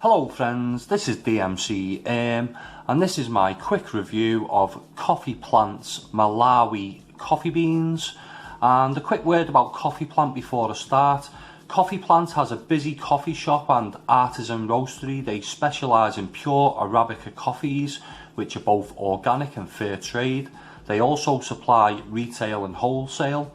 Hello friends, this is DMC and this is my quick review of Coffeeplants Malawi coffee beans. And a quick word about Coffeeplant before I start. Coffeeplant has a busy coffee shop and artisan roastery. They specialise in pure Arabica coffees, which are both organic and fair trade. They also supply retail and wholesale.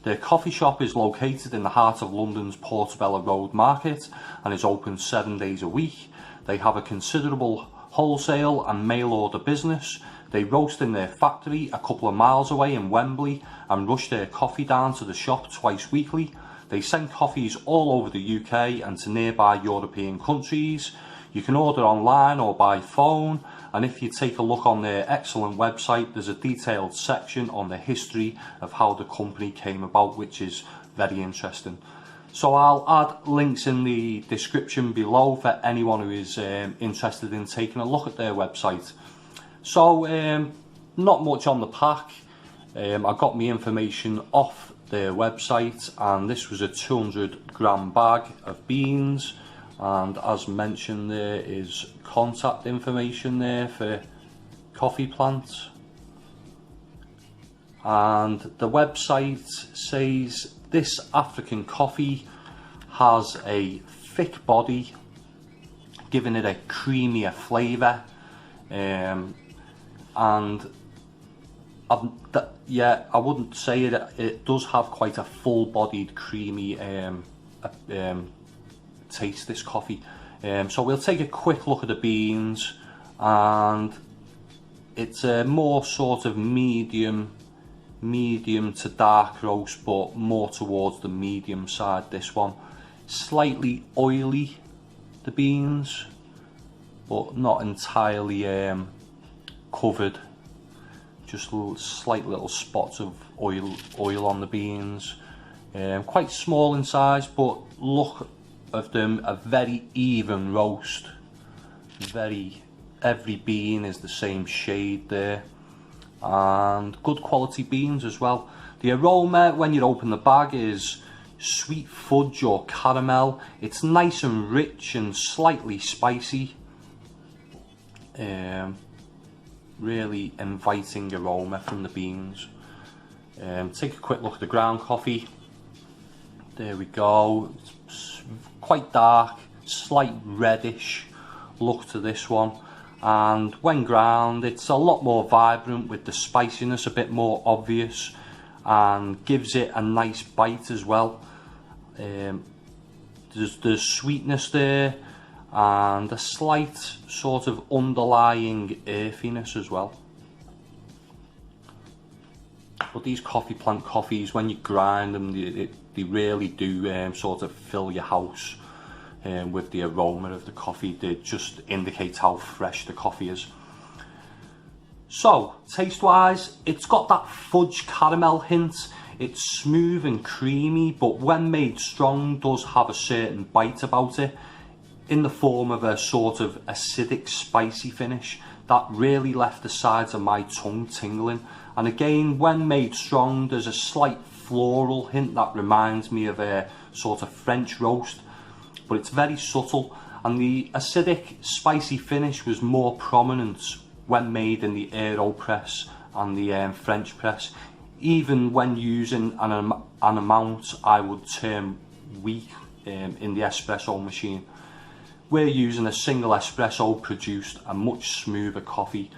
Their coffee shop is located in the heart of London's Portobello Road Market and is open 7 days a week. They have a considerable wholesale and mail order business. They roast in their factory a couple of miles away in Wembley and rush their coffee down to the shop twice weekly. They send coffees all over the UK and to nearby European countries. You can order online or by phone, and if you take a look on their excellent website, there's a detailed section on the history of how the company came about, which is very interesting. So I'll add links in the description below for anyone who is interested in taking a look at their website. So not much on the pack. I got my information off their website, and this was a 200-gram bag of beans. And as mentioned, there is contact information there for Coffeeplant. And the website says this African coffee has a thick body, giving it a creamier flavour. Yeah, I wouldn't say it. It does have quite a full-bodied, creamy taste, this coffee. So we'll take a quick look at the beans, and it's a more sort of medium to dark roast, but more towards the medium side. This one slightly oily, the beans, but not entirely covered, just slight little spots of oil on the beans. Quite small in size, but look of them, a very even roast. Every bean is the same shade there, and good quality beans as well. The aroma when you open the bag is sweet fudge or caramel. It's nice and rich and slightly spicy. Really inviting aroma from the beans. Take a quick look at the ground coffee. There we go. It's quite dark, slight reddish look to this one, and when ground it's a lot more vibrant, with the spiciness a bit more obvious, and gives it a nice bite as well. There's sweetness there and a slight sort of underlying earthiness as well. But these Coffeeplant coffees, when you grind them, they really do sort of fill your house with the aroma of the coffee. They just indicate how fresh the coffee is. So, taste wise, it's got that fudge caramel hint. It's smooth and creamy, but when made strong does have a certain bite about it, in the form of a sort of acidic spicy finish that really left the sides of my tongue tingling. And again, when made strong, there's a slight floral hint that reminds me of a sort of French roast, but it's very subtle, and the acidic spicy finish was more prominent when made in the AeroPress and the French press, even when using an amount I would term weak in the espresso machine. We're using a single espresso produced a much smoother coffee.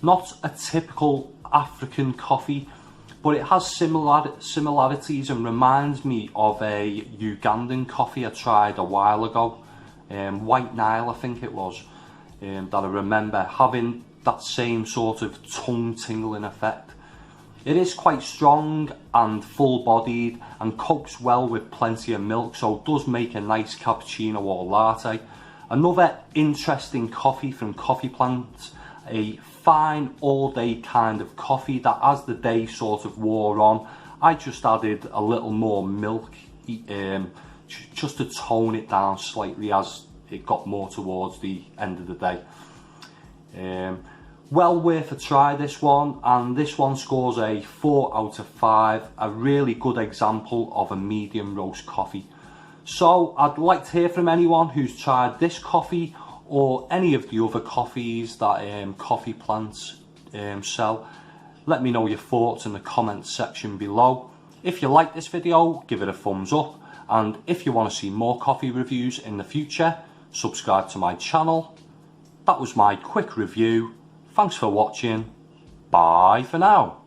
Not a typical African coffee, but it has similarities and reminds me of a Ugandan coffee I tried a while ago. White Nile, I think it was, that I remember having that same sort of tongue tingling effect. It is quite strong and full bodied and cooks well with plenty of milk, so it does make a nice cappuccino or latte. Another interesting coffee from Coffeeplants, a fine all day kind of coffee that as the day sort of wore on, I just added a little more milk just to tone it down slightly as it got more towards the end of the day. Well worth a try, this one, and this one scores a 4 out of 5, a really good example of a medium roast coffee. So I'd like to hear from anyone who's tried this coffee or any of the other coffees that Coffeeplants sell. Let me know your thoughts in the comments section below. If you like this video, give it a thumbs up, and if you want to see more coffee reviews in the future, subscribe to my channel. That was my quick review. Thanks for watching. Bye for now.